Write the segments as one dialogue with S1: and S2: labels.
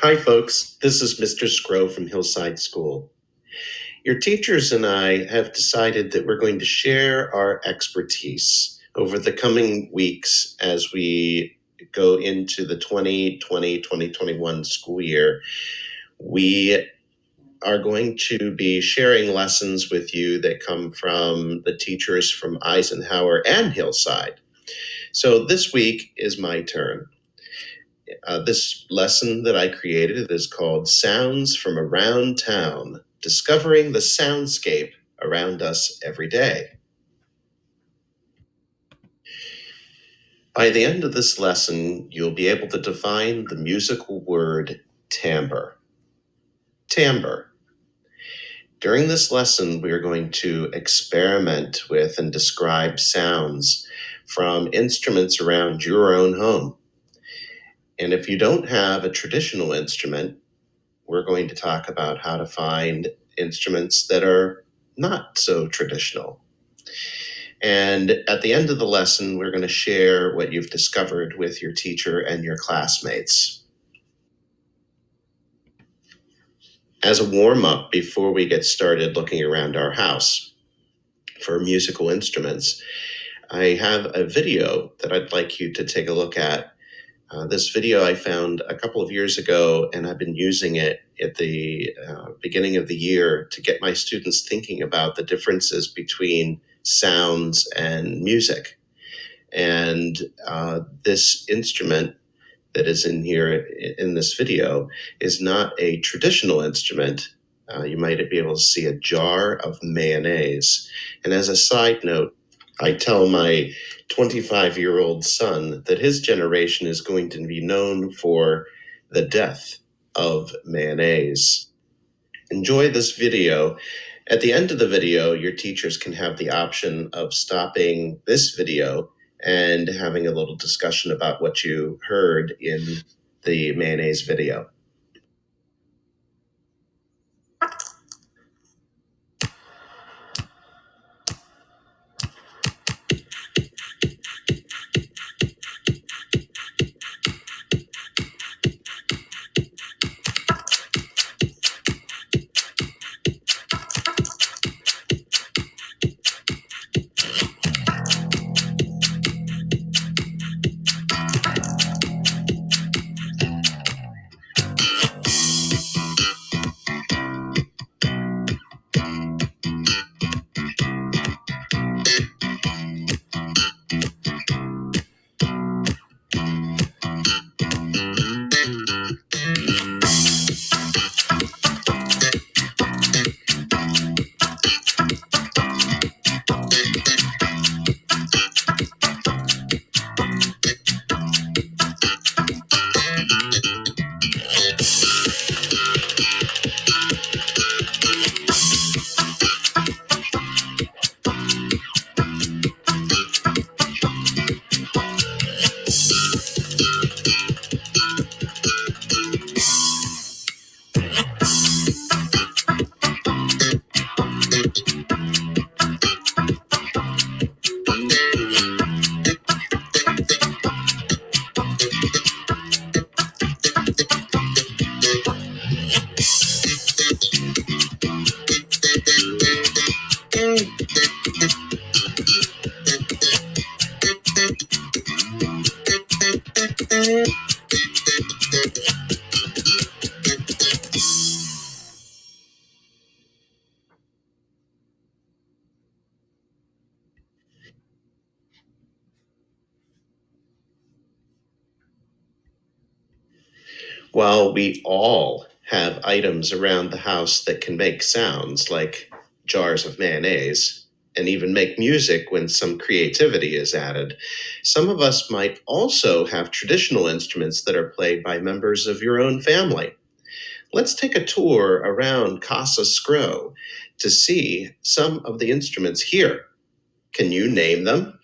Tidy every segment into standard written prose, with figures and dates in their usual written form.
S1: Hi, folks. This is Mr. Scrow from Hillside School. Your teachers and I have decided that we're going to share our expertise over the coming weeks as we go into the 2020-2021 school year. We are going to be sharing lessons with you that come from the teachers from Eisenhower and Hillside. So this week is my turn. This lesson that I created is called Sounds from Around Town, Discovering the Soundscape Around Us Every Day. By the end of this lesson, you'll be able to define the musical word timbre. Timbre. During this lesson, we are going to experiment with and describe sounds from instruments around your own home. And if you don't have a traditional instrument, we're going to talk about how to find instruments that are not so traditional. And at the end of the lesson, we're going to share what you've discovered with your teacher and your classmates. As a warm-up before we get started looking around our house for musical instruments, I have a video that I'd like you to take a look at. This video I found a couple of years ago, and I've been using it at the beginning of the year to get my students thinking about the differences between sounds and music. And this instrument that is in here in this video is not a traditional instrument. You might be able to see a jar of mayonnaise. And as a side note, I tell my 25-year-old son that his generation is going to be known for the death of mayonnaise. Enjoy this video. At the end of the video, your teachers can have the option of stopping this video and having a little discussion about what you heard in the mayonnaise video. While we all have items around the house that can make sounds like jars of mayonnaise and even make music when some creativity is added, some of us might also have traditional instruments that are played by members of your own family. Let's take a tour around Casa Scrow to see some of the instruments here. Can you name them?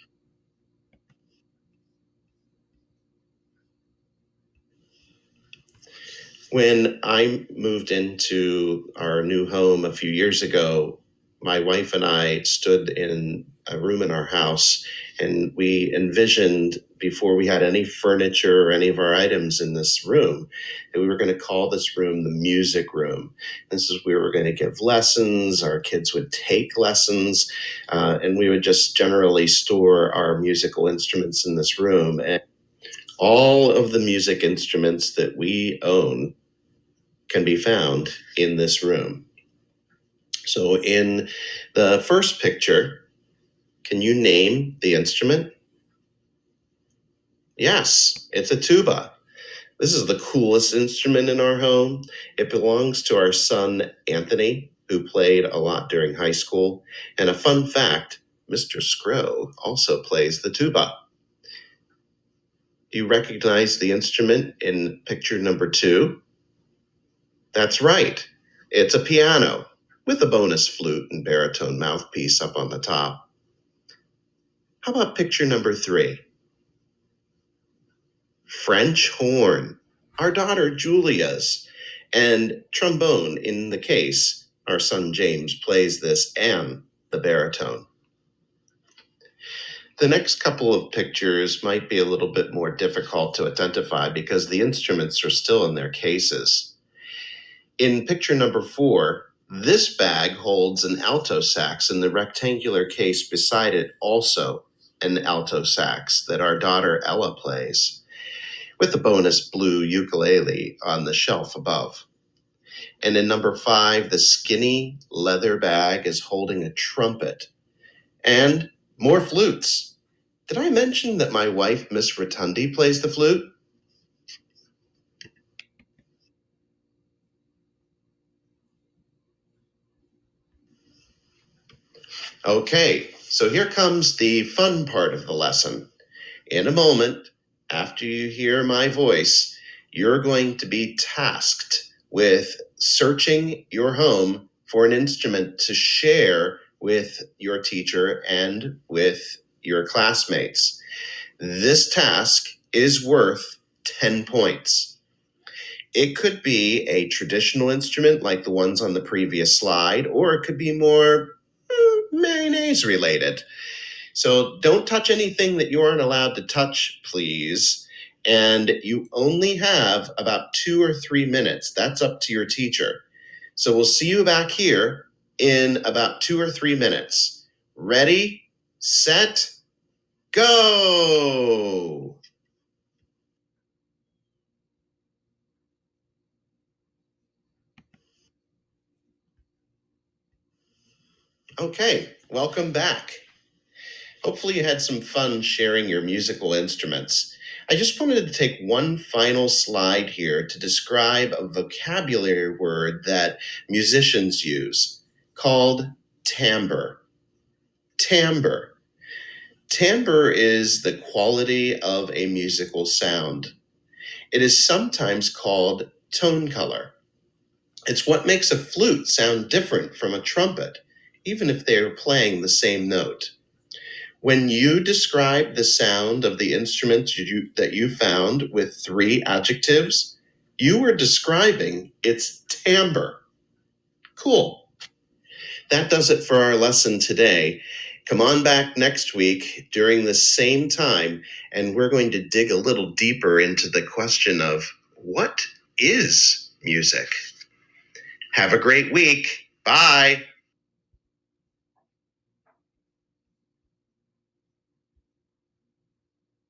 S1: When I moved into our new home a few years ago, my wife and I stood in a room in our house, and we envisioned before we had any furniture or any of our items in this room that we were going to call this room the music room. This is where we were going to give lessons. Our kids would take lessons, and we would just generally store our musical instruments in this room. And all of the music instruments that we own can be found in this room. So in the first picture, can you name the instrument? Yes, it's a tuba. This is the coolest instrument in our home. It belongs to our son, Anthony, who played a lot during high school. And a fun fact, Mr. Scrow also plays the tuba. Do you recognize the instrument in picture number 2? That's right. It's a piano with a bonus flute and baritone mouthpiece up on the top. How about picture number 3? French horn, our daughter Julia's, and trombone in the case. Our son James plays this and the baritone. The next couple of pictures might be a little bit more difficult to identify because the instruments are still in their cases. In picture number 4, this bag holds an alto sax, and the rectangular case beside it also an alto sax that our daughter Ella plays, with a bonus blue ukulele on the shelf above. And in number 5, the skinny leather bag is holding a trumpet and more flutes. Did I mention that my wife, Miss Rotundi, plays the flute? Okay, so here comes the fun part of the lesson. In a moment, after you hear my voice, you're going to be tasked with searching your home for an instrument to share with your teacher and with your classmates. This task is worth 10 points. It could be a traditional instrument like the ones on the previous slide, or it could be more mayonnaise related. So don't touch anything that you aren't allowed to touch, please. And you only have about 2 or 3 minutes. That's up to your teacher. So we'll see you back here in about 2 or 3 minutes. Ready, set, go! Okay, welcome back. Hopefully you had some fun sharing your musical instruments. I just wanted to take one final slide here to describe a vocabulary word that musicians use called timbre. Timbre. Timbre is the quality of a musical sound. It is sometimes called tone color. It's what makes a flute sound different from a trumpet, even if they are playing the same note. When you describe the sound of the instrument that you found with 3 adjectives, you were describing its timbre. Cool. That does it for our lesson today. Come on back next week during the same time, and we're going to dig a little deeper into the question of what is music? Have a great week. Bye.